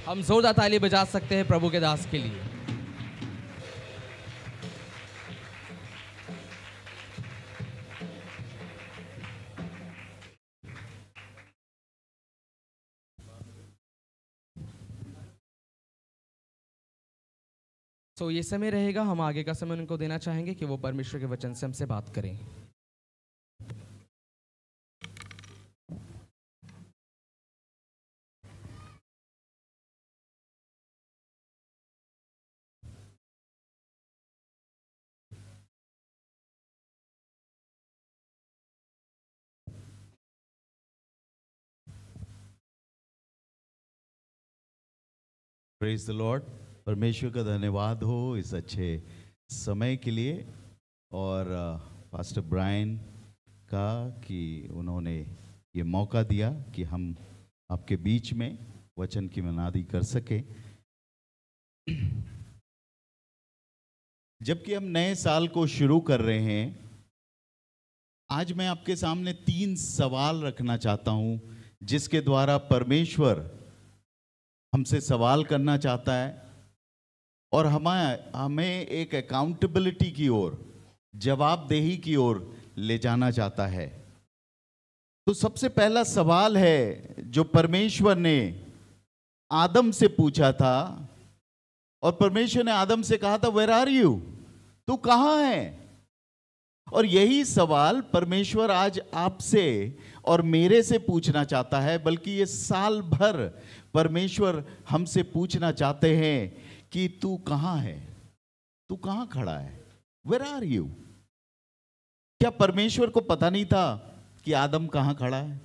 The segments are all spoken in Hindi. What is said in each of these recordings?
हम जोरदार ताली बजा सकते हैं प्रभु के दास के लिए। तो ये समय रहेगा, हम आगे का समय उनको देना चाहेंगे कि वो परमेश्वर के वचन से हमसे बात करें। Praise the Lord. परमेश्वर का धन्यवाद हो इस अच्छे समय के लिए, और पास्टर ब्रायन का कि उन्होंने ये मौका दिया कि हम आपके बीच में वचन की मनादी कर सके। जबकि हम नए साल को शुरू कर रहे हैं, आज मैं आपके सामने 3 सवाल रखना चाहता हूं जिसके द्वारा परमेश्वर हमसे सवाल करना चाहता है और हमें एक अकाउंटेबिलिटी की ओर, जवाबदेही की ओर ले जाना चाहता है। तो सबसे पहला सवाल है जो परमेश्वर ने आदम से पूछा था, और परमेश्वर ने आदम से कहा था, वेयर आर यू, तू कहां है? और यही सवाल परमेश्वर आज आपसे और मेरे से पूछना चाहता है, बल्कि ये साल भर परमेश्वर हमसे पूछना चाहते हैं कि तू कहां है, तू कहां खड़ा है, वेयर आर यू। क्या परमेश्वर को पता नहीं था कि आदम कहां खड़ा है?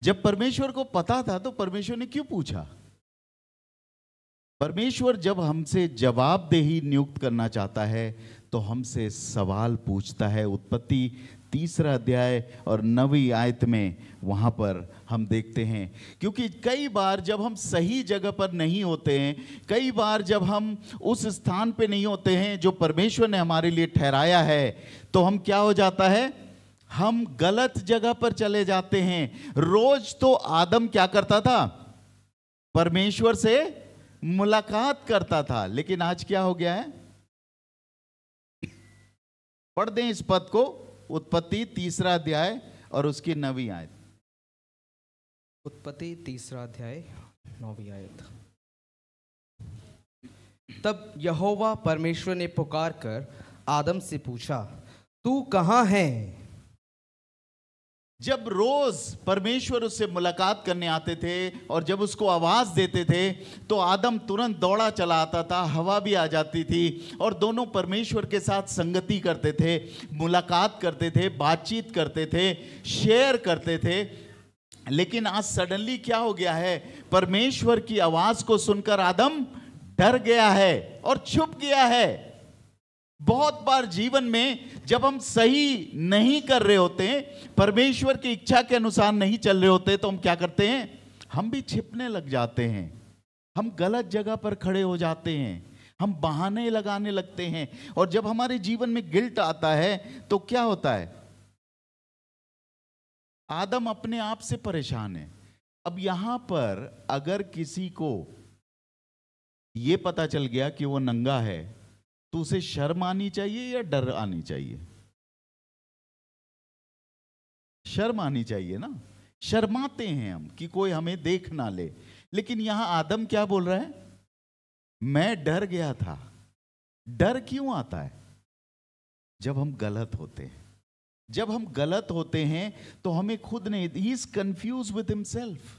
जब परमेश्वर को पता था तो परमेश्वर ने क्यों पूछा? परमेश्वर जब हमसे जवाबदेही नियुक्त करना चाहता है तो हमसे सवाल पूछता है। उत्पत्ति 3 अध्याय और 9वीं आयत में वहां पर हम देखते हैं, क्योंकि कई बार जब हम सही जगह पर नहीं होते हैं, कई बार जब हम उस स्थान पे नहीं होते हैं जो परमेश्वर ने हमारे लिए ठहराया है, तो हम क्या हो जाता है, हम गलत जगह पर चले जाते हैं। रोज तो आदम क्या करता था, परमेश्वर से मुलाकात करता था, लेकिन आज क्या हो गया है? पढ़ दें इस पद को, उत्पत्ति 3 अध्याय और उसकी 9वीं आयत। उत्पत्ति 3 अध्याय 9वीं आयत। तब यहोवा परमेश्वर ने पुकार कर आदम से पूछा, तू कहां है? जब रोज परमेश्वर उससे मुलाकात करने आते थे और जब उसको आवाज देते थे तो आदम तुरंत दौड़ा चला आता था, हवा भी आ जाती थी और दोनों परमेश्वर के साथ संगति करते थे, मुलाकात करते थे, बातचीत करते थे, शेयर करते थे। लेकिन आज सडनली क्या हो गया है, परमेश्वर की आवाज को सुनकर आदम डर गया है और छुप गया है। बहुत बार जीवन में जब हम सही नहीं कर रहे होते, परमेश्वर की इच्छा के अनुसार नहीं चल रहे होते, तो हम क्या करते हैं, हम भी छिपने लग जाते हैं, हम गलत जगह पर खड़े हो जाते हैं, हम बहाने लगाने लगते हैं। और जब हमारे जीवन में गिल्ट आता है तो क्या होता है, आदम अपने आप से परेशान है। अब यहां पर अगर किसी को यह पता चल गया कि वो नंगा है तो उसे शर्म आनी चाहिए या डर आनी चाहिए? शर्म आनी चाहिए ना। शर्माते हैं हम कि कोई हमें देख ना ले, लेकिन यहां आदम क्या बोल रहा है, मैं डर गया था। डर क्यों आता है? जब हम गलत होते हैं, जब हम गलत होते हैं तो हमें खुद नहीं, he is confuse with himself,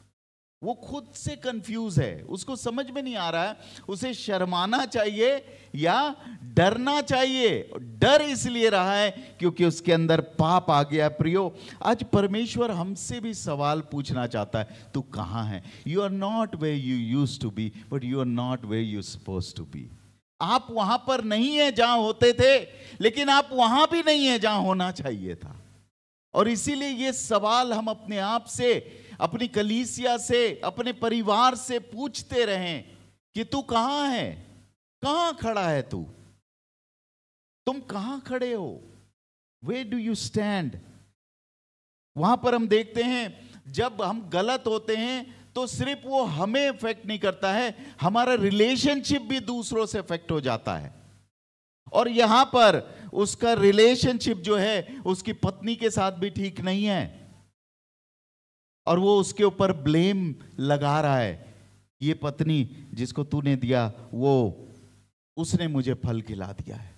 वो खुद से कंफ्यूज है, उसको समझ में नहीं आ रहा है उसे शर्माना चाहिए या डरना चाहिए। डर इसलिए रहा है क्योंकि उसके अंदर पाप आ गया। प्रियो, आज परमेश्वर हमसे भी सवाल पूछना चाहता है, तू कहां है? You are not where you used to be, but you are not where you supposed to be. आप वहां पर नहीं है जहां होते थे, लेकिन आप वहां भी नहीं है जहां होना चाहिए था। और इसीलिए ये सवाल हम अपने आप से, अपनी कलीसिया से, अपने परिवार से पूछते रहें कि तू कहां है, कहां खड़ा है, तुम कहां खड़े हो, वेयर डू यू स्टैंड। वहां पर हम देखते हैं जब हम गलत होते हैं तो सिर्फ वो हमें इफेक्ट नहीं करता है, हमारा रिलेशनशिप भी दूसरों से इफेक्ट हो जाता है। और यहां पर उसका रिलेशनशिप जो है उसकी पत्नी के साथ भी ठीक नहीं है, और वो उसके ऊपर ब्लेम लगा रहा है, ये पत्नी जिसको तूने दिया वो उसने मुझे फल खिला दिया है।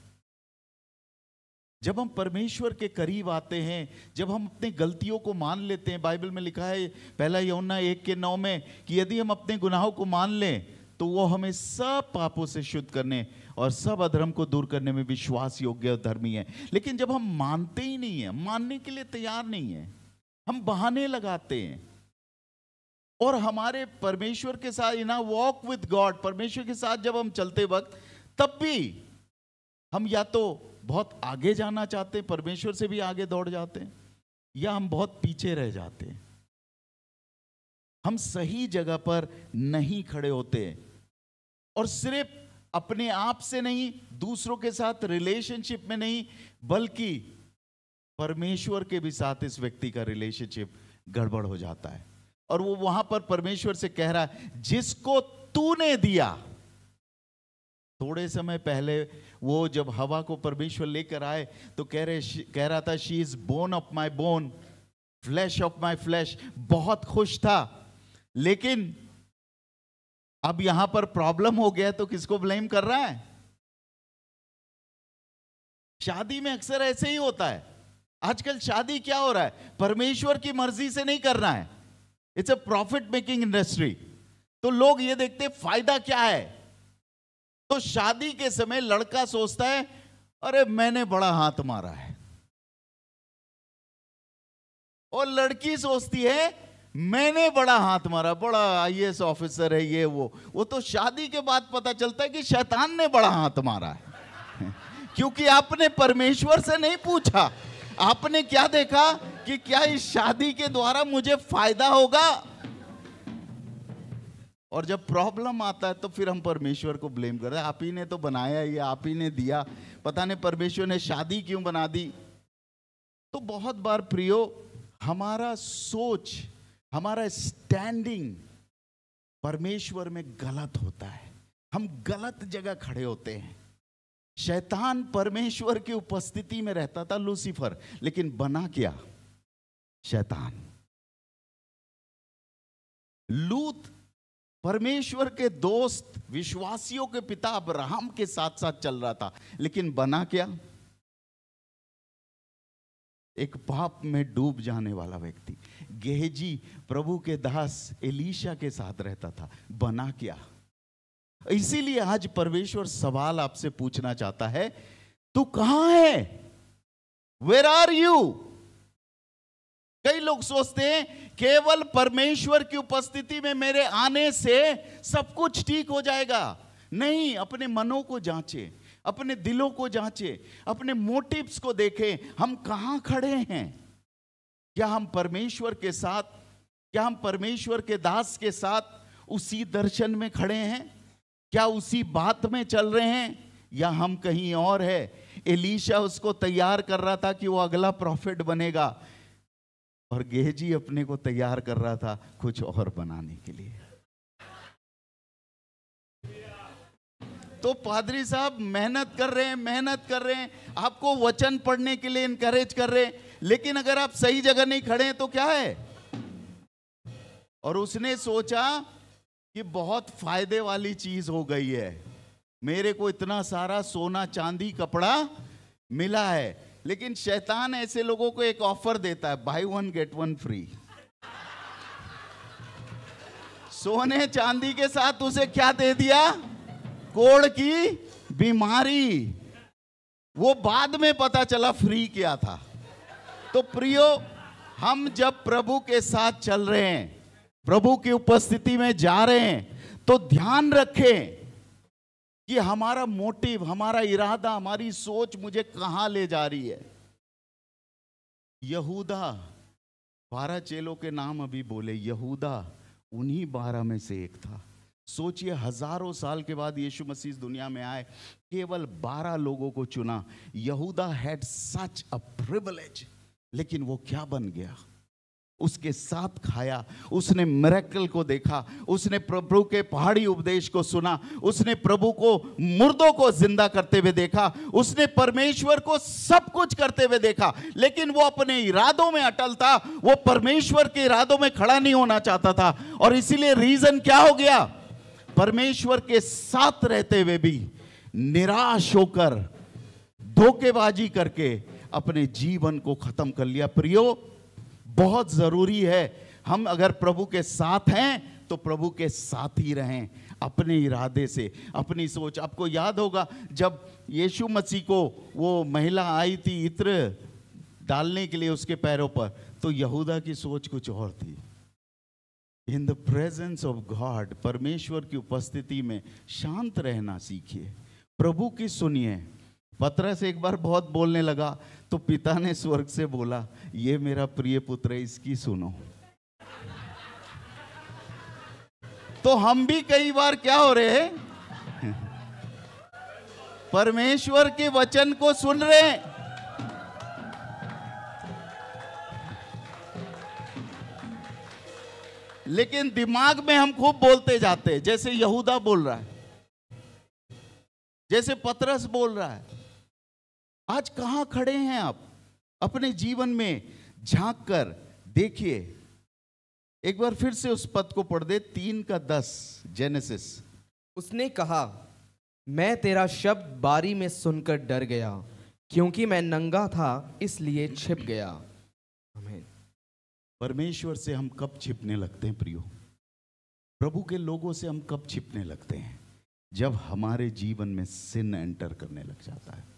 जब हम परमेश्वर के करीब आते हैं, जब हम अपनी गलतियों को मान लेते हैं, बाइबल में लिखा है 1 यूहन्ना 1:9 में कि यदि हम अपने गुनाहों को मान लें तो वो हमें सब पापों से शुद्ध करने और सब अधर्म को दूर करने में विश्वास योग्य और धर्मी है। लेकिन जब हम मानते ही नहीं है, मानने के लिए तैयार नहीं है, हम बहाने लगाते हैं, और हमारे परमेश्वर के साथ इन वॉक विद गॉड, परमेश्वर के साथ जब हम चलते वक्त, तब भी हम या तो बहुत आगे जाना चाहते हैं, परमेश्वर से भी आगे दौड़ जाते हैं, या हम बहुत पीछे रह जाते हैं। हम सही जगह पर नहीं खड़े होते हैं, और सिर्फ अपने आप से नहीं, दूसरों के साथ रिलेशनशिप में नहीं, बल्कि परमेश्वर के भी साथ इस व्यक्ति का रिलेशनशिप गड़बड़ हो जाता है। और वो वहां पर परमेश्वर से कह रहा है, जिसको तूने दिया। थोड़े समय पहले वो जब हवा को परमेश्वर लेकर आए तो कह रहा था, she is bone of my bone, flash of my flash, बहुत खुश था। लेकिन अब यहां पर प्रॉब्लम हो गया, तो किसको ब्लेम कर रहा है? शादी में अक्सर ऐसे ही होता है। आजकल शादी क्या हो रहा है, परमेश्वर की मर्जी से नहीं करना है, it's a profit making industry. तो लोग ये देखते फायदा क्या है। तो शादी के समय लड़का सोचता है, अरे मैंने बड़ा हाथ मारा है, और लड़की सोचती है मैंने बड़ा हाथ मारा, बड़ा आईएएस ऑफिसर है ये वो तो शादी के बाद पता चलता है कि शैतान ने बड़ा हाथ मारा है क्योंकि आपने परमेश्वर से नहीं पूछा, आपने क्या देखा कि क्या इस शादी के द्वारा मुझे फायदा होगा। और जब प्रॉब्लम आता है तो फिर हम परमेश्वर को ब्लेम करते हैं, आप ही ने तो बनाया, ये आप ही ने दिया, पता नहीं परमेश्वर ने शादी क्यों बना दी। तो बहुत बार प्रियो, हमारा सोच, हमारा स्टैंडिंग परमेश्वर में गलत होता है, हम गलत जगह खड़े होते हैं। शैतान परमेश्वर की उपस्थिति में रहता था, लूसीफर, लेकिन बना क्या? शैतान। लूत परमेश्वर के दोस्त, विश्वासियों के पिता अब्राहम के साथ साथ चल रहा था, लेकिन बना क्या? एक पाप में डूब जाने वाला व्यक्ति। गेहजी प्रभु के दास एलीशा के साथ रहता था, बना क्या? इसीलिए आज परमेश्वर सवाल आपसे पूछना चाहता है, तू कहां है? Where are you? कई लोग सोचते हैं केवल परमेश्वर की उपस्थिति में मेरे आने से सब कुछ ठीक हो जाएगा। नहीं, अपने मनों को जांचें, अपने दिलों को जांचें, अपने मोटिव्स को देखें, हम कहां खड़े हैं। क्या हम परमेश्वर के साथ, क्या हम परमेश्वर के दास के साथ उसी दर्शन में खड़े हैं? क्या उसी बात में चल रहे हैं, या हम कहीं और है? एलीशा उसको तैयार कर रहा था कि वो अगला प्रॉफिट बनेगा, और गेहजी अपने को तैयार कर रहा था कुछ और बनाने के लिए। तो पादरी साहब मेहनत कर रहे हैं, आपको वचन पढ़ने के लिए इनकरेज कर रहे हैं, लेकिन अगर आप सही जगह नहीं खड़े हैं तो क्या है? और उसने सोचा कि बहुत फायदे वाली चीज हो गई है, मेरे को इतना सारा सोना चांदी कपड़ा मिला है। लेकिन शैतान ऐसे लोगों को एक ऑफर देता है, बाय 1 गेट 1 फ्री। सोने चांदी के साथ उसे क्या दे दिया? कोढ़ की बीमारी। वो बाद में पता चला फ्री क्या था। तो प्रियो, हम जब प्रभु के साथ चल रहे हैं, प्रभु की उपस्थिति में जा रहे हैं, तो ध्यान रखें कि हमारा मोटिव, हमारा इरादा, हमारी सोच मुझे कहां ले जा रही है। यहूदा, 12 चेलों के नाम अभी बोले, यहूदा उन्हीं 12 में से एक था। सोचिए, हजारों साल के बाद यीशु मसीह दुनिया में आए, केवल 12 लोगों को चुना। यहूदा हैड सच अ प्रिविलेज, लेकिन वो क्या बन गया? उसके साथ खाया, उसने मिरेकल को देखा, उसने प्रभु के पहाड़ी उपदेश को सुना, उसने प्रभु को मुर्दों को जिंदा करते हुए देखा, उसने परमेश्वर को सब कुछ करते हुए देखा, लेकिन वो अपने इरादों में अटल था। वो परमेश्वर के इरादों में खड़ा नहीं होना चाहता था, और इसीलिए रीजन क्या हो गया, परमेश्वर के साथ रहते हुए भी निराश होकर धोखेबाजी करके अपने जीवन को खत्म कर लिया। प्रियो, बहुत जरूरी है हम अगर प्रभु के साथ हैं तो प्रभु के साथ ही रहें, अपने इरादे से, अपनी सोच। आपको याद होगा जब यीशु मसीह को वो महिला आई थी इत्र डालने के लिए उसके पैरों पर, तो यहूदा की सोच कुछ और थी। In the presence of God, परमेश्वर की उपस्थिति में शांत रहना सीखिए, प्रभु की सुनिए। पतरस एक बार बहुत बोलने लगा तो पिता ने स्वर्ग से बोला, ये मेरा प्रिय पुत्र है, इसकी सुनो। तो हम भी कई बार क्या हो रहे हैं, परमेश्वर के वचन को सुन रहे हैं, लेकिन दिमाग में हम खूब बोलते जाते हैं, जैसे यहूदा बोल रहा है, जैसे पतरस बोल रहा है। आज कहां खड़े हैं आप? अपने जीवन में झांक कर देखिए। एक बार फिर से उस पद को पढ़ दे, 3:10 जेनेसिस। उसने कहा, मैं तेरा शब्द बारी में सुनकर डर गया, क्योंकि मैं नंगा था इसलिए छिप गया। आमीन। परमेश्वर से हम कब छिपने लगते हैं प्रियो? प्रभु के लोगों से हम कब छिपने लगते हैं? जब हमारे जीवन में सिन एंटर करने लग जाता है।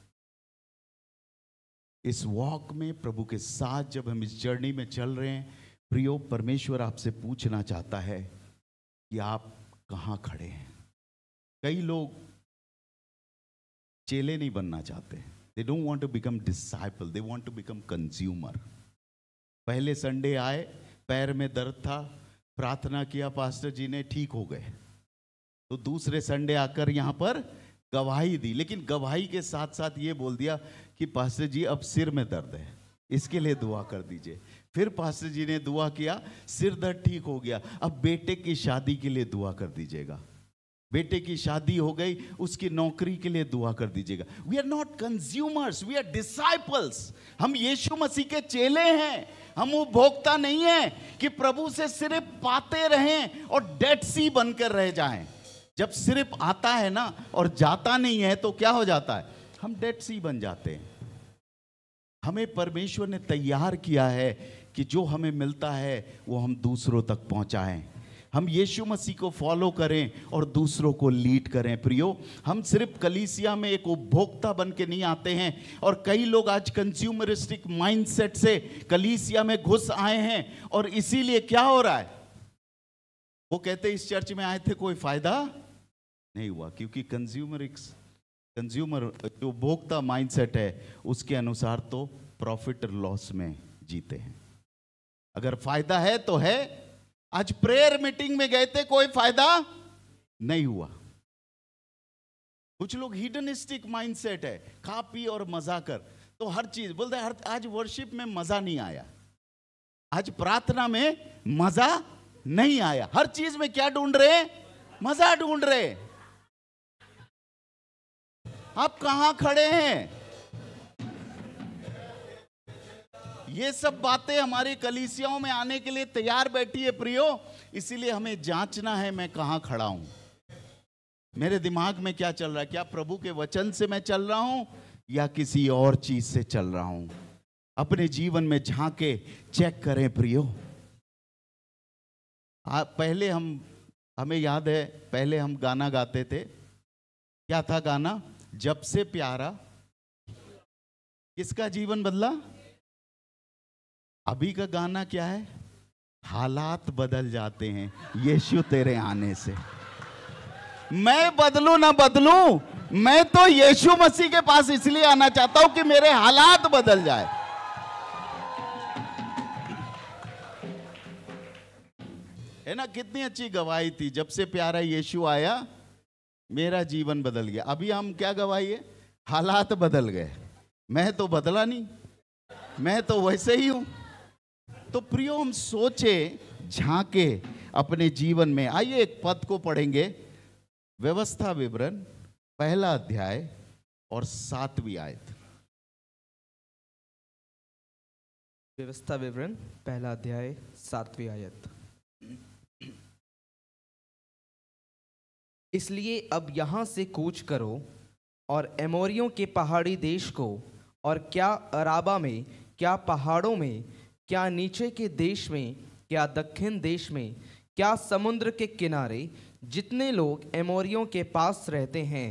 इस वॉक में प्रभु के साथ जब हम इस जर्नी में चल रहे हैं प्रियो, परमेश्वर आपसे पूछना चाहता है कि आप कहां खड़े हैं। कई लोग चेले नहीं बनना चाहते, they don't want to become disciple, they want to become consumer. पहले संडे आए, पैर में दर्द था, प्रार्थना किया पास्टर जी ने, ठीक हो गए। तो दूसरे संडे आकर यहां पर गवाही दी, लेकिन गवाही के साथ साथ ये बोल दिया कि पास्टर जी अब सिर में दर्द है, इसके लिए दुआ कर दीजिए। फिर पास्टर जी ने दुआ किया, सिर दर्द ठीक हो गया, अब बेटे की शादी के लिए दुआ कर दीजिएगा। बेटे की शादी हो गई, उसकी नौकरी के लिए दुआ कर दीजिएगा। We are not consumers, we are disciples. हम यीशु मसीह के चेले हैं, हम उपभोक्ता नहीं हैं कि प्रभु से सिर्फ पाते रहें और डेड सी बनकर रह जाएं। जब सिर्फ आता है ना और जाता नहीं है तो क्या हो जाता है, हम डेड सी बन जाते हैं। हमें परमेश्वर ने तैयार किया है कि जो हमें मिलता है वो हम दूसरों तक पहुंचाएं। हम यीशु मसीह को फॉलो करें और दूसरों को लीड करें। प्रियो, हम सिर्फ कलीसिया में एक उपभोक्ता बन के नहीं आते हैं, और कई लोग आज कंज्यूमरिस्टिक माइंडसेट से कलीसिया में घुस आए हैं, और इसीलिए क्या हो रहा है, वो कहते इस चर्च में आए थे कोई फायदा नहीं हुआ, क्योंकि कंज्यूमर जो उपभोक्ता माइंडसेट है उसके अनुसार तो प्रॉफिट और लॉस में जीते हैं। अगर फायदा है तो है। आज प्रेयर मीटिंग में गए थे, कोई फायदा नहीं हुआ। कुछ लोग हिडनिस्टिक माइंडसेट है, खा पी और मजा कर, तो हर चीज बोलते हैं। आज वर्शिप में मजा नहीं आया, आज प्रार्थना में मजा नहीं आया। हर चीज में क्या ढूंढ रहे, मजा ढूंढ रहे। आप कहां खड़े हैं? ये सब बातें हमारी कलीसियाओं में आने के लिए तैयार बैठी है प्रियो। इसीलिए हमें जांचना है मैं कहां खड़ा हूं, मेरे दिमाग में क्या चल रहा है, क्या प्रभु के वचन से मैं चल रहा हूं या किसी और चीज से चल रहा हूं। अपने जीवन में झांके चेक करें प्रियो। पहले हमें याद है, पहले हम गाना गाते थे। क्या था गाना? जब से प्यारा किसका जीवन बदला। अभी का गाना क्या है? हालात बदल जाते हैं यीशु तेरे आने से। मैं बदलू ना बदलू, मैं तो यीशु मसीह के पास इसलिए आना चाहता हूं कि मेरे हालात बदल जाए। है ना, कितनी अच्छी गवाही थी, जब से प्यारा यीशु आया मेरा जीवन बदल गया। अभी हम क्या गवाही है? हालात बदल गए। मैं तो बदला नहीं, मैं तो वैसे ही हूं। तो प्रियो हम सोचे, झांके अपने जीवन में। आइए एक पद को पढ़ेंगे, व्यवस्था विवरण पहला अध्याय और 7वीं आयत। व्यवस्था विवरण पहला अध्याय 7वीं आयत। इसलिए अब यहाँ से कूच करो और एमोरियों के पहाड़ी देश को, और क्या अराबा में, क्या पहाड़ों में, क्या नीचे के देश में, क्या दक्षिण देश में, क्या समुद्र के किनारे जितने लोग एमोरियों के पास रहते हैं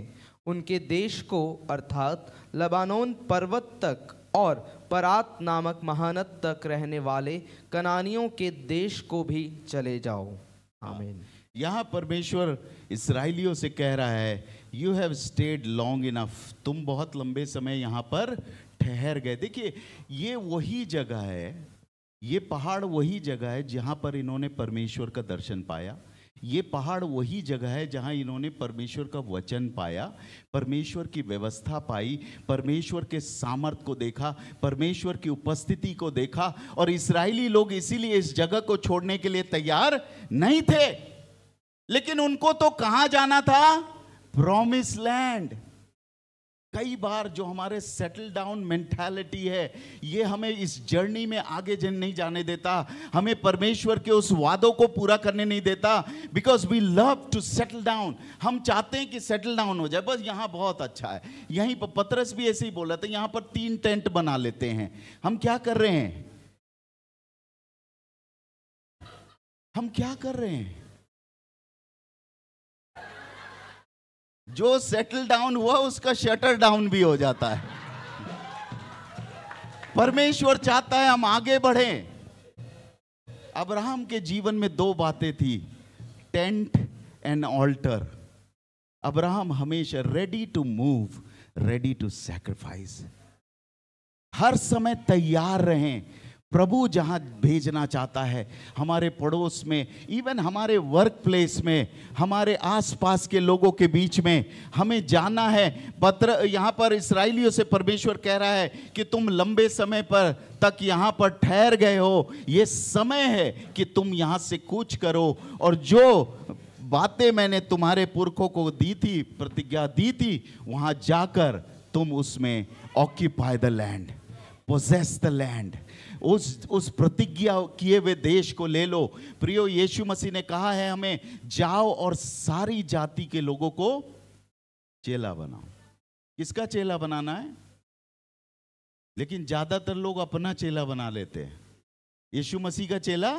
उनके देश को, अर्थात लबानोन पर्वत तक और परात नामक महानद तक रहने वाले कनानियों के देश को भी चले जाओ। आमीन। यहाँ परमेश्वर इस्राएलियों से कह रहा है, you have stayed long enough, तुम बहुत लंबे समय यहाँ पर ठहर गए। देखिए ये वही जगह है, ये पहाड़ वही जगह है जहाँ पर इन्होंने परमेश्वर का दर्शन पाया। ये पहाड़ वही जगह है जहाँ इन्होंने परमेश्वर का वचन पाया, परमेश्वर की व्यवस्था पाई, परमेश्वर के सामर्थ को देखा, परमेश्वर की उपस्थिति को देखा। और इस्राएली लोग इसीलिए इस जगह को छोड़ने के लिए तैयार नहीं थे। लेकिन उनको तो कहाँ जाना था? Promise land. कई बार जो हमारे सेटल डाउन मेंटालिटी है, ये हमें इस जर्नी में आगे नहीं जाने देता, हमें परमेश्वर के उस वादों को पूरा करने नहीं देता। Because we love to settle down. हम चाहते हैं कि सेटल डाउन हो जाए, बस यहाँ बहुत अच्छा है। यहीं पर पतरस भी ऐसे ही बोला था, यहाँ पर 3 टेंट बना लेते हैं। हम क्या कर रहे हैं? हम क्या कर रहे हैं? जो सेटल डाउन हुआ उसका शटर डाउन भी हो जाता है। परमेश्वर चाहता है हम आगे बढ़ें। अब्राहम के जीवन में 2 बातें थी, टेंट एंड ऑल्टर। अब्राहम हमेशा ready to move, ready to sacrifice. हर समय तैयार रहें। प्रभु जहां भेजना चाहता है, हमारे पड़ोस में, इवन हमारे वर्क प्लेस में, हमारे आसपास के लोगों के बीच में हमें जाना है। यहाँ पर इस्राएलियों से परमेश्वर कह रहा है कि तुम लंबे समय पर तक यहाँ पर ठहर गए हो, ये समय है कि तुम यहाँ से कूच करो। और जो बातें मैंने तुम्हारे पुरखों को दी थी, प्रतिज्ञा दी थी, वहाँ जाकर तुम उसमें occupy the land, possess the land, उस प्रतिज्ञा किए हुए देश को ले लो। प्रियो, यीशु मसीह ने कहा है हमें, जाओ और सारी जाति के लोगों को चेला बनाओ। किसका चेला बनाना है? लेकिन ज्यादातर लोग अपना चेला बना लेते हैं, यीशु मसीह का चेला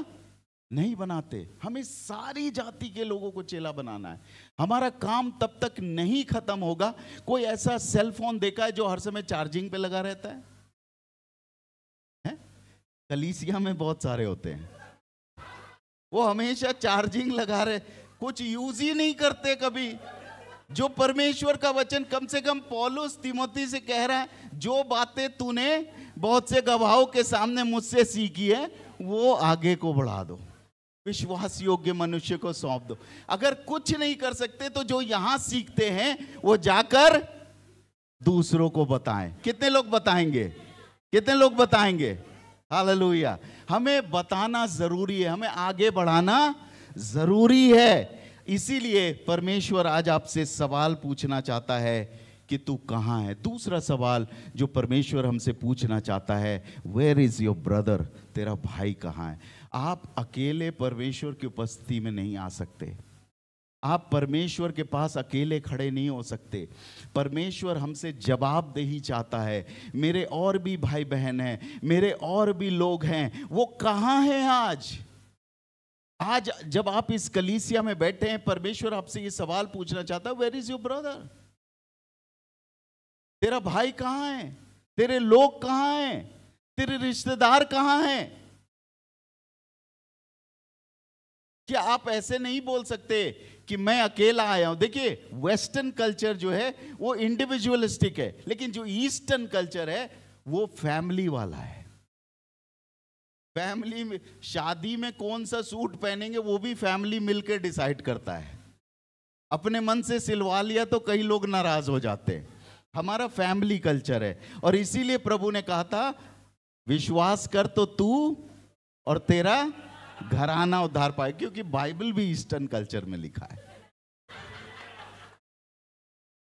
नहीं बनाते। हमें सारी जाति के लोगों को चेला बनाना है। हमारा काम तब तक नहीं खत्म होगा। कोई ऐसा सेल फोन देखा है जो हर समय चार्जिंग पे लगा रहता है? कलीसिया में बहुत सारे होते हैं, वो हमेशा चार्जिंग लगा रहे, कुछ यूज ही नहीं करते कभी। जो परमेश्वर का वचन, कम से कम पौलुस तिमोथी से कह रहा है, जो बातें तूने बहुत से गवाहों के सामने मुझसे सीखी है वो आगे को बढ़ा दो, विश्वास योग्य मनुष्य को सौंप दो। अगर कुछ नहीं कर सकते तो जो यहां सीखते हैं वो जाकर दूसरों को बताएं। कितने लोग बताएंगे? कितने लोग बताएंगे? हालेलुया। हमें बताना जरूरी है, हमें आगे बढ़ाना जरूरी है। इसीलिए परमेश्वर आज आपसे सवाल पूछना चाहता है कि तू कहाँ है। दूसरा सवाल जो परमेश्वर हमसे पूछना चाहता है, वेयर इज योर ब्रदर, तेरा भाई कहाँ है। आप अकेले परमेश्वर की उपस्थिति में नहीं आ सकते। आप परमेश्वर के पास अकेले खड़े नहीं हो सकते। परमेश्वर हमसे जवाबदेही चाहता है। मेरे और भी भाई बहन हैं, मेरे और भी लोग हैं, वो कहाँ हैं आज? आज जब आप इस कलीसिया में बैठे हैं, परमेश्वर आपसे ये सवाल पूछना चाहता है, वेयर इज योर ब्रदर? तेरा भाई कहाँ है? तेरे लोग कहाँ हैं? तेरे रिश्तेदार कहाँ हैं? क्या आप ऐसे नहीं बोल सकते कि मैं अकेला आया हूं? देखिए, वेस्टर्न कल्चर जो है वो इंडिविजुअलिस्टिक है, लेकिन जो ईस्टर्न कल्चर है वो फैमिली वाला है। फैमिली में शादी में कौन सा सूट पहनेंगे वो भी फैमिली मिलकर डिसाइड करता है। अपने मन से सिलवा लिया तो कई लोग नाराज हो जाते हैं। हमारा फैमिली कल्चर है, और इसीलिए प्रभु ने कहा था, विश्वास कर तो तू और तेरा घराना उद्धार पाए, क्योंकि बाइबल भी ईस्टर्न कल्चर में लिखा है,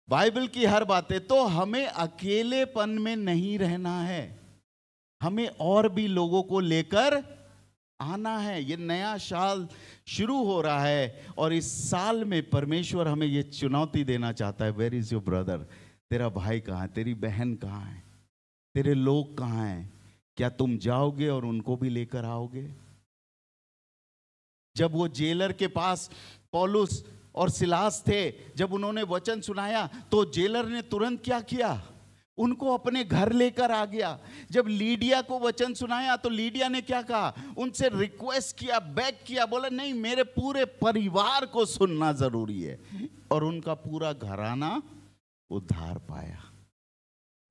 बाइबल की हर बातें। तो हमें अकेलेपन में नहीं रहना है, हमें और भी लोगों को लेकर आना है। ये नया साल शुरू हो रहा है और इस साल में परमेश्वर हमें ये चुनौती देना चाहता है, वेयर इज योर ब्रदर, तेरा भाई कहाँ है, तेरी बहन कहाँ है, तेरे लोग कहाँ हैं, क्या तुम जाओगे और उनको भी लेकर आओगे? जब वो जेलर के पास पौलुस और सिलास थे, जब उन्होंने वचन सुनाया तो जेलर ने तुरंत क्या किया, उनको अपने घर लेकर आ गया। जब लीडिया को वचन सुनाया तो लीडिया ने क्या कहा, उनसे रिक्वेस्ट किया, बेग किया, बोला नहीं मेरे पूरे परिवार को सुनना जरूरी है, और उनका पूरा घराना उद्धार पाया।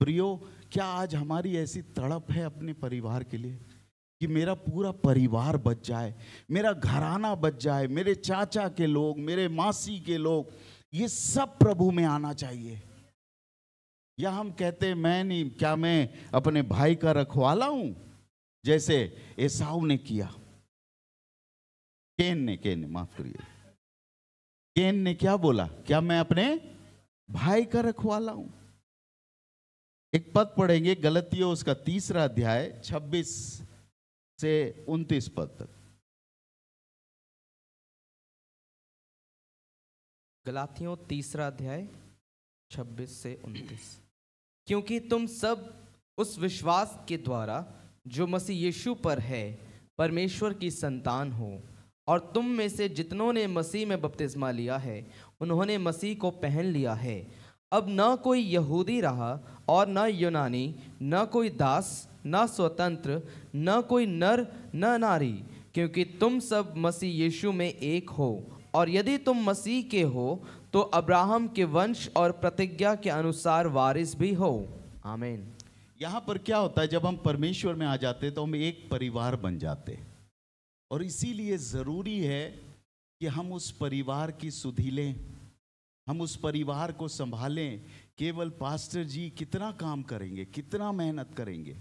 प्रियो, क्या आज हमारी ऐसी तड़प है अपने परिवार के लिए कि मेरा पूरा परिवार बच जाए, मेरा घराना बच जाए, मेरे चाचा के लोग, मेरे मासी के लोग, ये सब प्रभु में आना चाहिए? या हम कहते हैं मैं नहीं, क्या मैं अपने भाई का रखवाला हूं, जैसे एसाव ने किया, केन ने माफ करिए, केन ने क्या बोला, क्या मैं अपने भाई का रखवाला हूं? एक पद पढ़ेंगे, गलतियों उसका 3 अध्याय 26 से 29 पद तक। गलातियों 3 अध्याय 26 से 29। क्योंकि तुम सब उस विश्वास के द्वारा जो मसीह यीशु पर है परमेश्वर की संतान हो, और तुम में से जितनों ने मसीह में बपतिस्मा लिया है उन्होंने मसीह को पहन लिया है। अब न कोई यहूदी रहा और न यूनानी, न कोई दास न स्वतंत्र, न कोई नर न नारी, क्योंकि तुम सब मसीह यीशु में एक हो। और यदि तुम मसीह के हो तो अब्राहम के वंश और प्रतिज्ञा के अनुसार वारिस भी हो। आमीन। यहां पर क्या होता है, जब हम परमेश्वर में आ जाते तो हम एक परिवार बन जाते, और इसीलिए जरूरी है कि हम उस परिवार की सुधि लें, हम उस परिवार को संभालें। केवल पास्टर जी कितना काम करेंगे, कितना मेहनत करेंगे,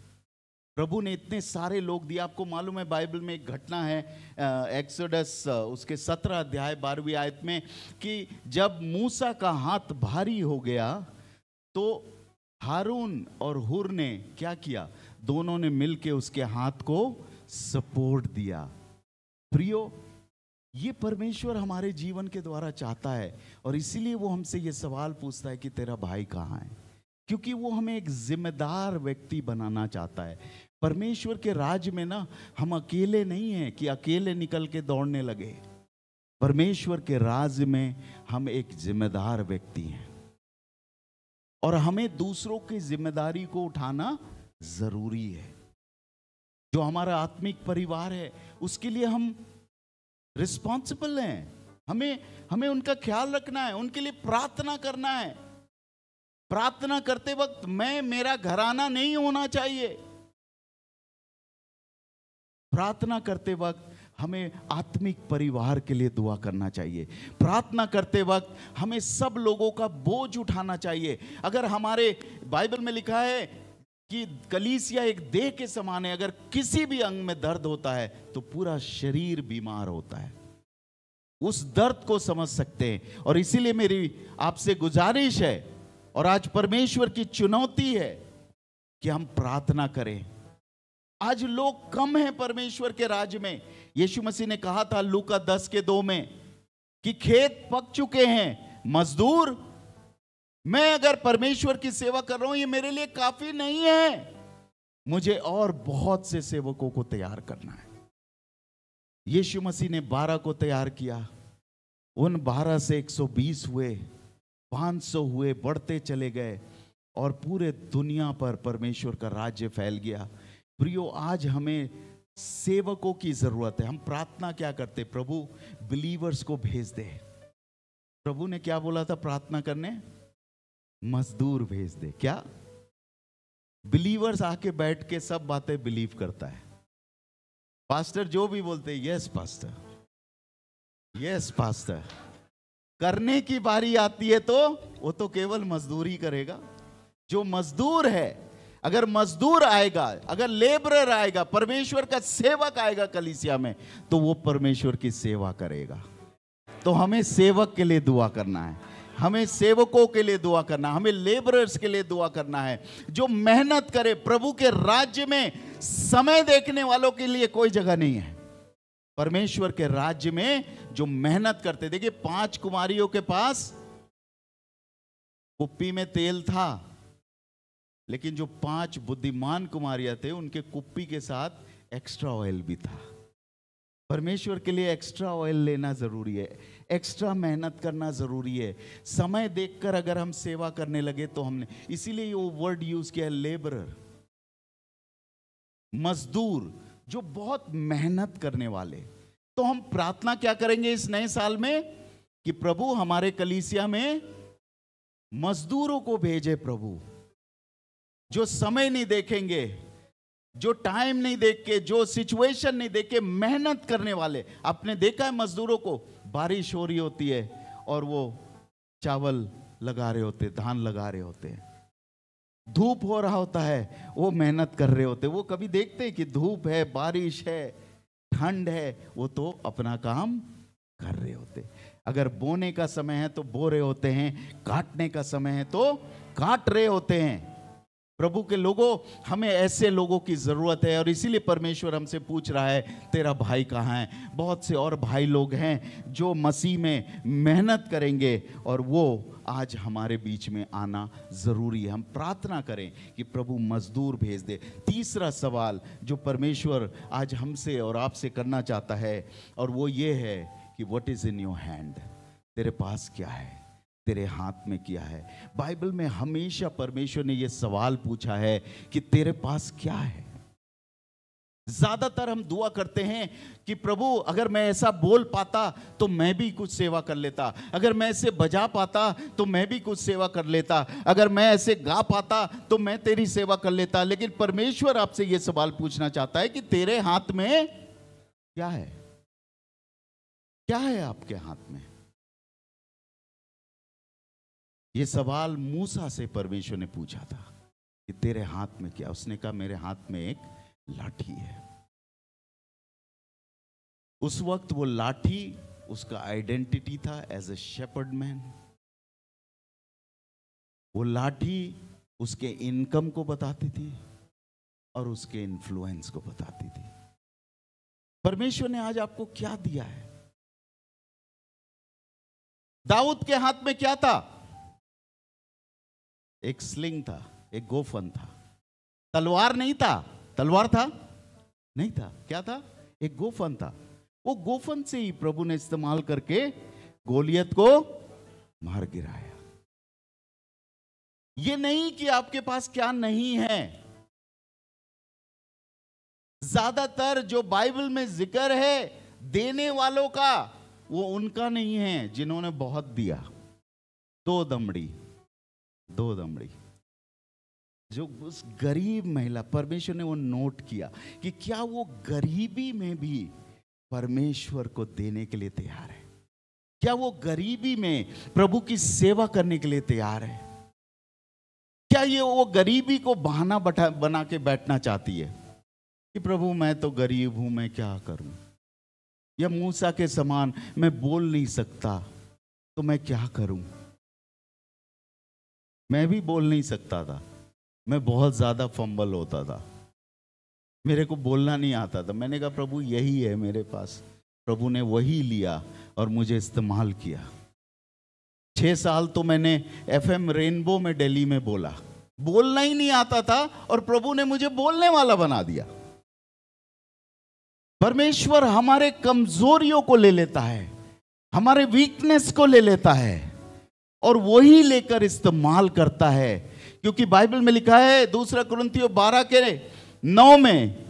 प्रभु ने इतने सारे लोग दिए। आपको मालूम है बाइबल में एक घटना है, एक्सोडस उसके 17 अध्याय 12वीं आयत में, कि जब मूसा का हाथ भारी हो गया तो हारून और हुर ने क्या किया, दोनों ने मिलके उसके हाथ को सपोर्ट दिया। प्रियो, ये परमेश्वर हमारे जीवन के द्वारा चाहता है, और इसीलिए वो हमसे ये सवाल पूछता है कि तेरा भाई कहाँ है, क्योंकि वो हमें एक जिम्मेदार व्यक्ति बनाना चाहता है। परमेश्वर के राज्य में ना हम अकेले नहीं हैं कि अकेले निकल के दौड़ने लगे। परमेश्वर के राज्य में हम एक जिम्मेदार व्यक्ति हैं, और हमें दूसरों की जिम्मेदारी को उठाना जरूरी है। जो हमारा आत्मिक परिवार है उसके लिए हम रिस्पॉन्सिबल हैं, हमें उनका ख्याल रखना है, उनके लिए प्रार्थना करना है। प्रार्थना करते वक्त मेरा घराना नहीं होना चाहिए। प्रार्थना करते वक्त हमें आत्मिक परिवार के लिए दुआ करना चाहिए। प्रार्थना करते वक्त हमें सब लोगों का बोझ उठाना चाहिए। अगर हमारे बाइबल में लिखा है कि कलीसिया एक देह के समान है, अगर किसी भी अंग में दर्द होता है तो पूरा शरीर बीमार होता है। उस दर्द को समझ सकते हैं, और इसीलिए मेरी आपसे गुजारिश है और आज परमेश्वर की चुनौती है कि हम प्रार्थना करें। आज लोग कम हैं परमेश्वर के राज्य में। यीशु मसीह ने कहा था लूका 10:2 में कि खेत पक चुके हैं, मजदूर मैं अगर परमेश्वर की सेवा कर रहा हूं ये मेरे लिए काफी नहीं है, मुझे और बहुत से सेवकों को तैयार करना है। यीशु मसीह ने 12 को तैयार किया, उन 12 से 120 हुए, 500 हुए, बढ़ते चले गए, और पूरे दुनिया पर परमेश्वर का राज्य फैल गया। प्रियो, आज हमें सेवकों की जरूरत है। हम प्रार्थना क्या करते, प्रभु बिलीवर्स को भेज दे। प्रभु ने क्या बोला था प्रार्थना करने, मजदूर भेज दे। क्या बिलीवर्स आके बैठ के सब बातें बिलीव करता है? पास्टर जो भी बोलते यस पास्टर, यस पास्टर, करने की बारी आती है तो वो तो केवल मजदूरी करेगा। जो मजदूर है अगर मजदूर आएगा, अगर लेबरर आएगा, परमेश्वर का सेवक आएगा कलीसिया में, तो वो परमेश्वर की सेवा करेगा। तो हमें सेवक के लिए दुआ करना है, हमें सेवकों के लिए दुआ करना है, हमें लेबरर्स के लिए दुआ करना है जो मेहनत करे। प्रभु के राज्य में समय देखने वालों के लिए कोई जगह नहीं है। परमेश्वर के राज्य में जो मेहनत करते, देखिए 5 कुमारियों के पास कुप्पी में तेल था, लेकिन जो 5 बुद्धिमान कुमारियां थे उनके कुप्पी के साथ एक्स्ट्रा ऑयल भी था। परमेश्वर के लिए एक्स्ट्रा ऑयल लेना जरूरी है, एक्स्ट्रा मेहनत करना जरूरी है। समय देखकर अगर हम सेवा करने लगे तो हमने, इसीलिए वो वर्ड यूज किया है लेबरर, मजदूर, जो बहुत मेहनत करने वाले। तो हम प्रार्थना क्या करेंगे इस नए साल में कि प्रभु हमारे कलीसिया में मजदूरों को भेजे प्रभु, जो समय नहीं देखेंगे, जो टाइम नहीं देख के, जो सिचुएशन नहीं देख के मेहनत करने वाले। आपने देखा है मजदूरों को, बारिश हो रही होती है और वो चावल लगा रहे होते, धान लगा रहे होते हैं, धूप हो रहा होता है, वो मेहनत कर रहे होते। वो कभी देखते हैं कि धूप है, बारिश है, ठंड है, वो तो अपना काम कर रहे होते। अगर बोने का समय है तो बो रहे होते हैं, काटने का समय है तो काट रहे होते हैं। प्रभु के लोगों, हमें ऐसे लोगों की जरूरत है, और इसीलिए परमेश्वर हमसे पूछ रहा है तेरा भाई कहाँ है। बहुत से और भाई लोग हैं जो मसीह में मेहनत करेंगे, और वो आज हमारे बीच में आना जरूरी है। हम प्रार्थना करें कि प्रभु मजदूर भेज दे। तीसरा सवाल जो परमेश्वर आज हमसे और आपसे करना चाहता है, और वो ये है कि what is in your hand, तेरे पास क्या है, तेरे हाथ में क्या है। बाइबल में हमेशा परमेश्वर ने यह सवाल पूछा है कि तेरे पास क्या है। ज्यादातर हम दुआ करते हैं कि प्रभु अगर मैं ऐसा बोल पाता तो मैं भी कुछ सेवा कर लेता, अगर मैं ऐसे बजा पाता तो मैं भी कुछ सेवा कर लेता, अगर मैं ऐसे गा पाता तो मैं तेरी सेवा कर लेता। लेकिन परमेश्वर आपसे यह सवाल पूछना चाहता है कि तेरे हाथ में क्या है, क्या है आपके हाथ में। यह सवाल मूसा से परमेश्वर ने पूछा था कि तेरे हाथ में क्या। उसने कहा मेरे हाथ में एक लाठी है। उस वक्त वो लाठी उसका आइडेंटिटी था एज ए शेपर्ड मैन। वो लाठी उसके इनकम को बताती थी और उसके इन्फ्लुएंस को बताती थी। परमेश्वर ने आज आपको क्या दिया है। दाऊद के हाथ में क्या था, एक स्लिंग था, एक गोफन था, तलवार नहीं था। तलवार था नहीं था, क्या था, एक गोफन था। वो गोफन से ही प्रभु ने इस्तेमाल करके गोलियत को मार गिराया। ये नहीं कि आपके पास क्या नहीं है। ज्यादातर जो बाइबल में जिक्र है देने वालों का, वो उनका नहीं है जिन्होंने बहुत दिया। दो दमड़ी जो उस गरीब महिला, परमेश्वर ने वो नोट किया कि क्या वो गरीबी में भी परमेश्वर को देने के लिए तैयार है, क्या वो गरीबी में प्रभु की सेवा करने के लिए तैयार है, क्या ये वो गरीबी को बहाना बना के बैठना चाहती है कि प्रभु मैं तो गरीब हूं, मैं क्या करूं, या मूसा के समान मैं बोल नहीं सकता तो मैं क्या करूं। मैं भी बोल नहीं सकता था, मैं बहुत ज्यादा फंबल होता था, मेरे को बोलना नहीं आता था। मैंने कहा प्रभु यही है मेरे पास। प्रभु ने वही लिया और मुझे इस्तेमाल किया। 6 साल तो मैंने FM रेनबो में दिल्ली में बोला, बोलना ही नहीं आता था और प्रभु ने मुझे बोलने वाला बना दिया। परमेश्वर हमारे कमजोरियों को ले लेता है, हमारे वीकनेस को ले लेता है और वही लेकर इस्तेमाल करता है। क्योंकि बाइबल में लिखा है 2 कुरिन्थियों 12:9 में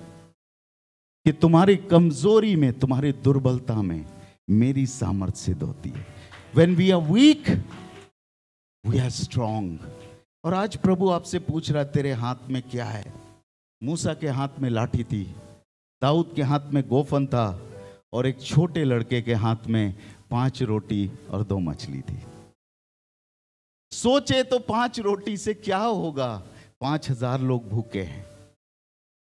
कि तुम्हारी कमजोरी में, तुम्हारी दुर्बलता में मेरी सामर्थ्य सिद्ध होती है। When we are weak, we are strong। और आज प्रभु आपसे पूछ रहा है तेरे हाथ में क्या है। मूसा के हाथ में लाठी थी, दाऊद के हाथ में गोफन था और एक छोटे लड़के के हाथ में 5 रोटी और 2 मछली थी। सोचे तो 5 रोटी से क्या होगा, 5,000 लोग भूखे हैं।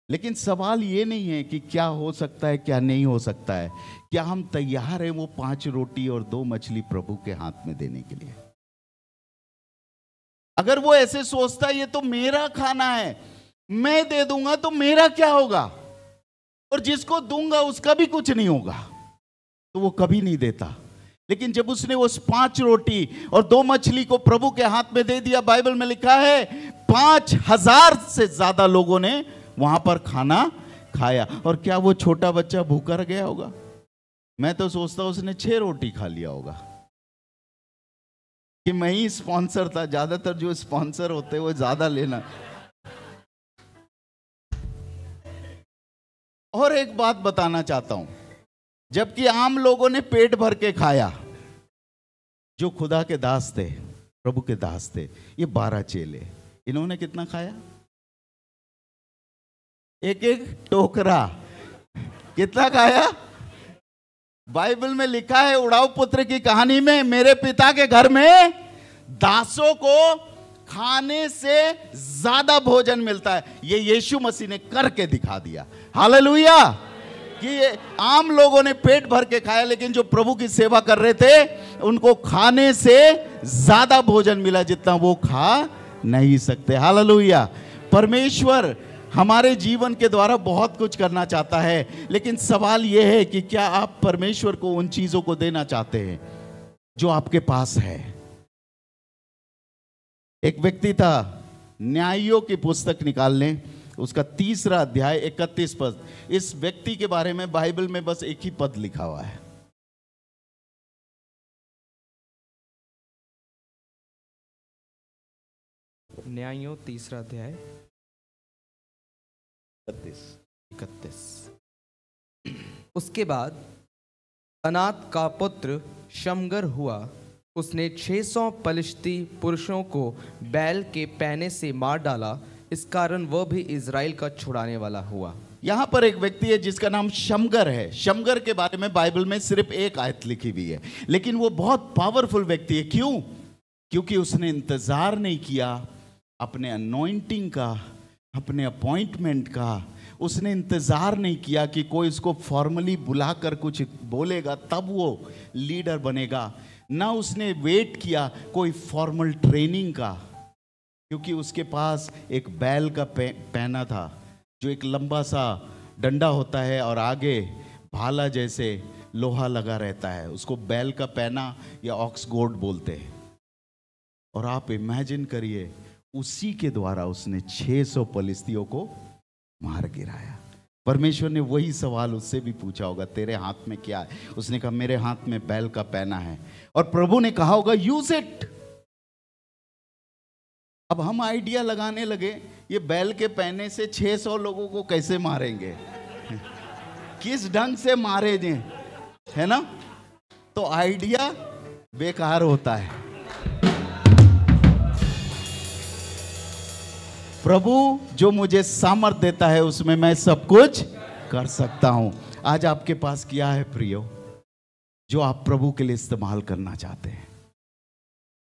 लेकिन सवाल ये नहीं है कि क्या हो सकता है क्या नहीं हो सकता है, क्या हम तैयार हैं वो 5 रोटी और 2 मछली प्रभु के हाथ में देने के लिए। अगर वो ऐसे सोचता है ये तो मेरा खाना है, मैं दे दूंगा तो मेरा क्या होगा, और जिसको दूंगा उसका भी कुछ नहीं होगा, तो वो कभी नहीं देता। लेकिन जब उसने उस 5 रोटी और 2 मछली को प्रभु के हाथ में दे दिया, बाइबल में लिखा है 5,000 से ज्यादा लोगों ने वहां पर खाना खाया। और क्या वो छोटा बच्चा भूखा रह गया होगा? मैं तो सोचता हूं उसने 6 रोटी खा लिया होगा कि मैं ही स्पॉन्सर था। ज्यादातर जो स्पॉन्सर होते हैं वो ज्यादा लेना। और एक बात बताना चाहता हूं, जबकि आम लोगों ने पेट भर के खाया, जो खुदा के दास थे, प्रभु के दास थे, ये 12 चेले, इन्होंने कितना खाया? एक टोकरा। कितना खाया? बाइबल में लिखा है उड़ाऊ पुत्र की कहानी में, मेरे पिता के घर में दासों को खाने से ज्यादा भोजन मिलता है। ये यीशु मसीह ने करके दिखा दिया। हालेलुया। कि ये आम लोगों ने पेट भर के खाया, लेकिन जो प्रभु की सेवा कर रहे थे उनको खाने से ज्यादा भोजन मिला जितना वो खा नहीं सकते। हालेलुया। परमेश्वर हमारे जीवन के द्वारा बहुत कुछ करना चाहता है, लेकिन सवाल यह है कि क्या आप परमेश्वर को उन चीजों को देना चाहते हैं जो आपके पास है। एक व्यक्ति था, न्यायियों की पुस्तक निकाल लें, उसका 3रा अध्याय 31 पद। इस व्यक्ति के बारे में बाइबल में बस एक ही पद लिखा हुआ है। न्यायों 3रा अध्याय 31। उसके बाद अनात का पुत्र शमगर हुआ, उसने 600 पलिश्ती पुरुषों को बैल के पैने से मार डाला, इस कारण वह भी इज़राइल का छुड़ाने वाला हुआ। यहां पर एक व्यक्ति है जिसका नाम शमगर है। शमगर के बारे में बाइबल में सिर्फ एक आयत लिखी हुई है, लेकिन वो बहुत पावरफुल व्यक्ति है। क्यों? क्योंकि उसने इंतजार नहीं किया अपने अनॉइंटिंग का, अपने अपॉइंटमेंट का। उसने इंतजार नहीं किया कि कोई उसको फॉर्मली बुलाकर कुछ बोलेगा तब वो लीडर बनेगा। ना उसने वेट किया कोई फॉर्मल ट्रेनिंग का, क्योंकि उसके पास एक बैल का पैना था, जो एक लंबा सा डंडा होता है और आगे भाला जैसे लोहा लगा रहता है। उसको बैल का पैना या ऑक्स गोर्ड बोलते हैं। और आप इमेजिन करिए, उसी के द्वारा उसने 600 पलिस्तियों को मार गिराया। परमेश्वर ने वही सवाल उससे भी पूछा होगा, तेरे हाथ में क्या है? उसने कहा मेरे हाथ में बैल का पैना है। और प्रभु ने कहा होगा यूज इट। अब हम आइडिया लगाने लगे, ये बैल के पैने से 600 लोगों को कैसे मारेंगे, किस ढंग से मारे दें, है ना? तो आइडिया बेकार होता है। प्रभु जो मुझे सामर्थ देता है उसमें मैं सब कुछ कर सकता हूं। आज आपके पास क्या है प्रियो, जो आप प्रभु के लिए इस्तेमाल करना चाहते हैं?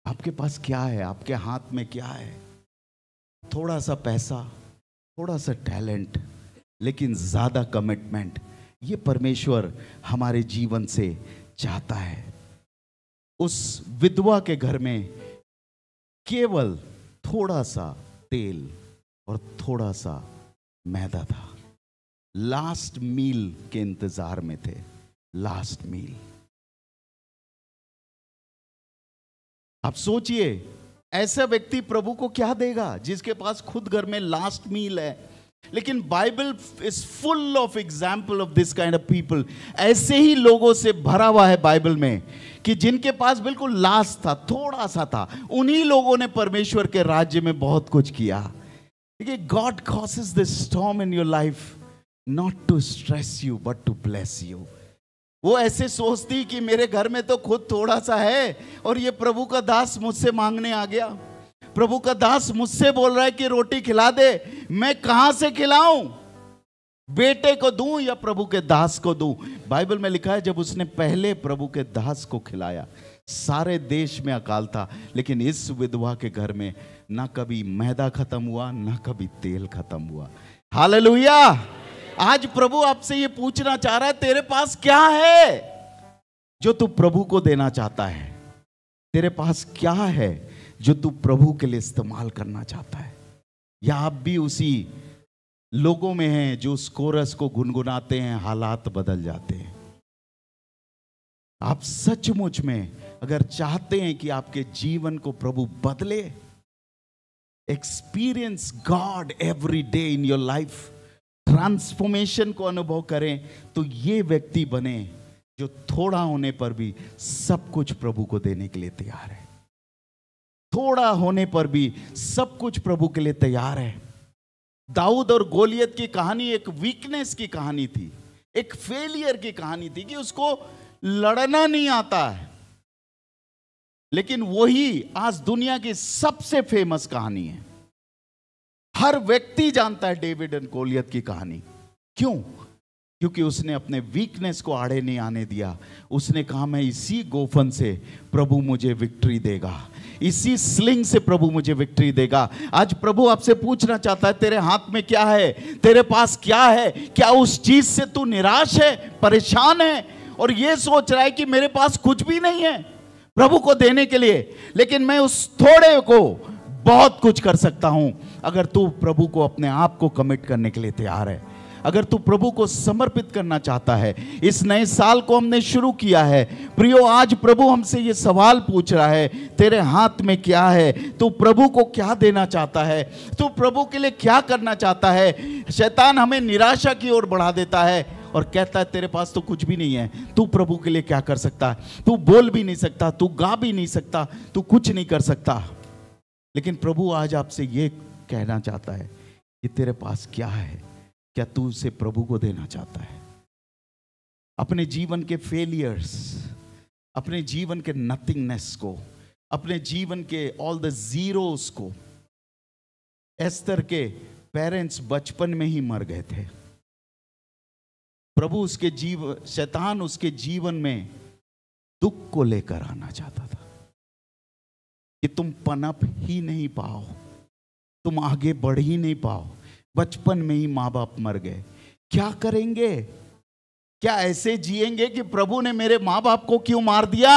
आपके पास क्या है? आपके हाथ में क्या है? थोड़ा सा पैसा, थोड़ा सा टैलेंट, लेकिन ज्यादा कमिटमेंट, ये परमेश्वर हमारे जीवन से चाहता है। उस विधवा के घर में केवल थोड़ा सा तेल और थोड़ा सा मैदा था। लास्ट मील के इंतजार में थे। Last mile. आप सोचिए, ऐसा व्यक्ति प्रभु को क्या देगा जिसके पास खुद घर में लास्ट मील है? लेकिन Bible is full of example of this kind of people. ऐसे ही लोगों से भरा हुआ है बाइबल में कि जिनके पास बिल्कुल लास्ट था, थोड़ा सा था। उन्हीं लोगों ने परमेश्वर के राज्य में बहुत कुछ किया। देखिए, God causes this storm in your life not to stress you but to bless you. वो ऐसे सोचती कि मेरे घर में तो खुद थोड़ा सा है और ये प्रभु का दास मुझसे मांगने आ गया। प्रभु का दास मुझसे बोल रहा है कि रोटी खिला दे, मैं कहां से खिलाऊं? बेटे को दूं या प्रभु के दास को दूं? बाइबल में लिखा है जब उसने पहले प्रभु के दास को खिलाया, सारे देश में अकाल था, लेकिन इस विधवा के घर में ना कभी मैदा खत्म हुआ, ना कभी तेल खत्म हुआ। हालेलुया। आज प्रभु आपसे ये पूछना चाह रहा है, तेरे पास क्या है जो तू प्रभु को देना चाहता है? तेरे पास क्या है जो तू प्रभु के लिए इस्तेमाल करना चाहता है? या आप भी उसी लोगों में हैं जो उस कोरस को गुनगुनाते हैं, हालात बदल जाते हैं? आप सचमुच में अगर चाहते हैं कि आपके जीवन को प्रभु बदले, experience God every day in your life, transformation को अनुभव करें, तो ये व्यक्ति बने जो थोड़ा होने पर भी सब कुछ प्रभु को देने के लिए तैयार है। थोड़ा होने पर भी सब कुछ प्रभु के लिए तैयार है। दाऊद और गोलियत की कहानी एक वीकनेस की कहानी थी, एक फेलियर की कहानी थी कि उसको लड़ना नहीं आता है। लेकिन वही आज दुनिया की सबसे फेमस कहानी है। हर व्यक्ति जानता है डेविड एंड गोलियत की कहानी। क्यों? क्योंकि उसने अपने वीकनेस को आड़े नहीं आने दिया। उसने कहा, मैं इसी गोफन से प्रभु मुझे विक्ट्री देगा, इसी स्लिंग से प्रभु मुझे विक्ट्री देगा। आज प्रभु आपसे पूछना चाहता है, तेरे हाथ में क्या है? तेरे पास क्या है? क्या उस चीज से तू निराश है, परेशान है और ये सोच रहा है कि मेरे पास कुछ भी नहीं है प्रभु को देने के लिए, लेकिन मैं उस थोड़े को बहुत कुछ कर सकता हूं अगर तू प्रभु को अपने आप को कमिट करने के लिए तैयार है, अगर तू प्रभु को समर्पित करना चाहता है। इस नए साल को हमने शुरू किया है प्रियो, आज प्रभु हमसे ये सवाल पूछ रहा है, तेरे हाथ में क्या है? तू प्रभु को क्या देना चाहता है? तू प्रभु के लिए क्या करना चाहता है? शैतान हमें निराशा की ओर बढ़ा देता है और कहता है, तेरे पास तो कुछ भी नहीं है, तू प्रभु के लिए क्या कर सकता है? तू बोल भी नहीं सकता, तू गा भी नहीं सकता, तू कुछ नहीं कर सकता। लेकिन प्रभु आज आपसे ये कहना चाहता है कि तेरे पास क्या है? क्या तू उसे प्रभु को देना चाहता है? अपने जीवन के फेलियर्स, अपने जीवन के नथिंगनेस को, अपने जीवन के ऑल द जीरोस को। एस्तर के पेरेंट्स बचपन में ही मर गए थे। प्रभु उसके शैतान उसके जीवन में दुख को लेकर आना चाहता था कि तुम पनप ही नहीं पाओ, तुम आगे बढ़ ही नहीं पाओ। बचपन में ही माँ बाप मर गए, क्या करेंगे? क्या ऐसे जिएंगे कि प्रभु ने मेरे माँ बाप को क्यों मार दिया?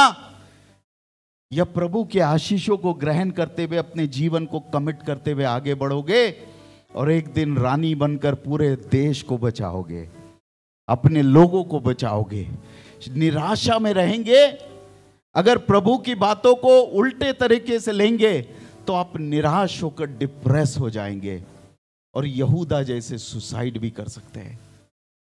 या प्रभु के आशीषों को ग्रहण करते हुए अपने जीवन को कमिट करते हुए आगे बढ़ोगे और एक दिन रानी बनकर पूरे देश को बचाओगे, अपने लोगों को बचाओगे? निराशा में रहेंगे। अगर प्रभु की बातों को उल्टे तरीके से लेंगे तो आप निराश होकर डिप्रेस हो जाएंगे और यहूदा जैसे सुसाइड भी कर सकते हैं।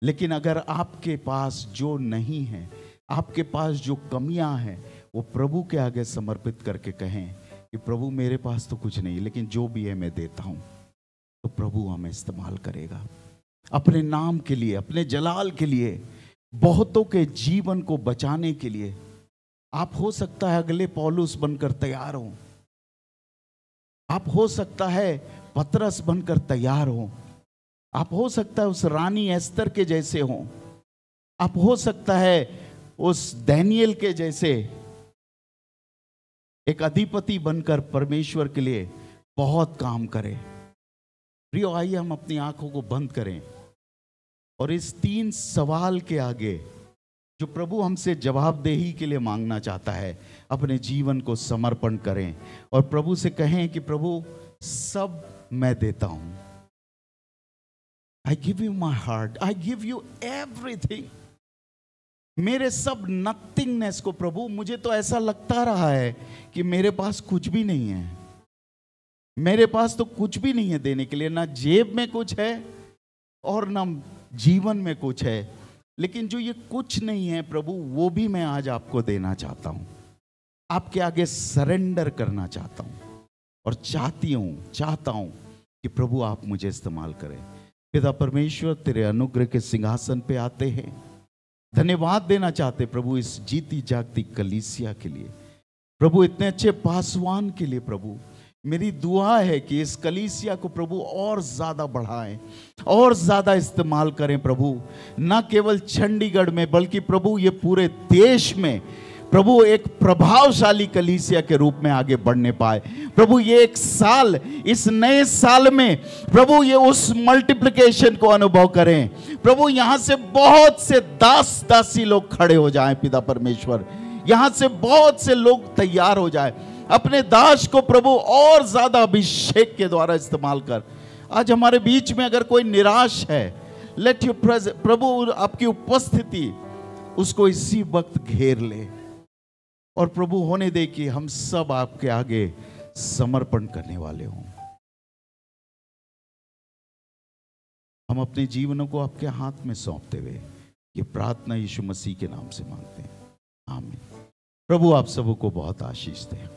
लेकिन अगर आपके पास जो नहीं है, आपके पास जो कमियां हैं, वो प्रभु के आगे समर्पित करके कहें कि प्रभु मेरे पास तो कुछ नहीं, लेकिन जो भी है मैं देता हूं, तो प्रभु हमें इस्तेमाल करेगा अपने नाम के लिए, अपने जलाल के लिए, बहुतों के जीवन को बचाने के लिए। आप हो सकता है अगले पौलुस बनकर तैयार हो, आप हो सकता है पतरस बनकर तैयार हो, आप हो सकता है उस रानी एस्तर के जैसे हो, आप हो सकता है उस दानियेल के जैसे एक अधिपति बनकर परमेश्वर के लिए बहुत काम करें। प्रियो, आइए हम अपनी आंखों को बंद करें और इस 3 सवाल के आगे जो प्रभु हमसे जवाबदेही के लिए मांगना चाहता है, अपने जीवन को समर्पण करें और प्रभु से कहें कि प्रभु सब मैं देता हूं। I give you my heart, I give you everything. मेरे सब नथिंगनेस को प्रभु, मुझे तो ऐसा लगता रहा है कि मेरे पास कुछ भी नहीं है, मेरे पास तो कुछ भी नहीं है देने के लिए, ना जेब में कुछ है और ना जीवन में कुछ है। लेकिन जो ये कुछ नहीं है प्रभु, वो भी मैं आज आपको देना चाहता हूं, आपके आगे सरेंडर करना चाहता हूं और चाहता हूं कि प्रभु आप मुझे इस्तेमाल करें। पिता परमेश्वर, तेरे अनुग्रह के सिंहासन पे आते हैं, धन्यवाद देना चाहते प्रभु इस जीती जागती कलीसिया के लिए, प्रभु इतने अच्छे पासवान के लिए। प्रभु मेरी दुआ है कि इस कलीसिया को प्रभु और ज्यादा बढ़ाएं और ज्यादा इस्तेमाल करें प्रभु, न केवल चंडीगढ़ में बल्कि प्रभु ये पूरे देश में प्रभु एक प्रभावशाली कलीसिया के रूप में आगे बढ़ने पाए। प्रभु ये एक साल, इस नए साल में प्रभु ये उस मल्टीप्लिकेशन को अनुभव करें। प्रभु यहां से बहुत से दास दासी लोग खड़े हो जाएं पिता परमेश्वर, यहां से बहुत से लोग तैयार हो जाएं। अपने दास को प्रभु और ज्यादा अभिषेक के द्वारा इस्तेमाल कर। आज हमारे बीच में अगर कोई निराश है, लेट यू प्रेजेंट, प्रभु आपकी उपस्थिति उसको इसी वक्त घेर ले और प्रभु होने दे कि हम सब आपके आगे समर्पण करने वाले हों। हम अपने जीवनों को आपके हाथ में सौंपते हुए ये प्रार्थना यीशु मसीह के नाम से मांगते हैं, आमीन। प्रभु आप सबको बहुत आशीष दें।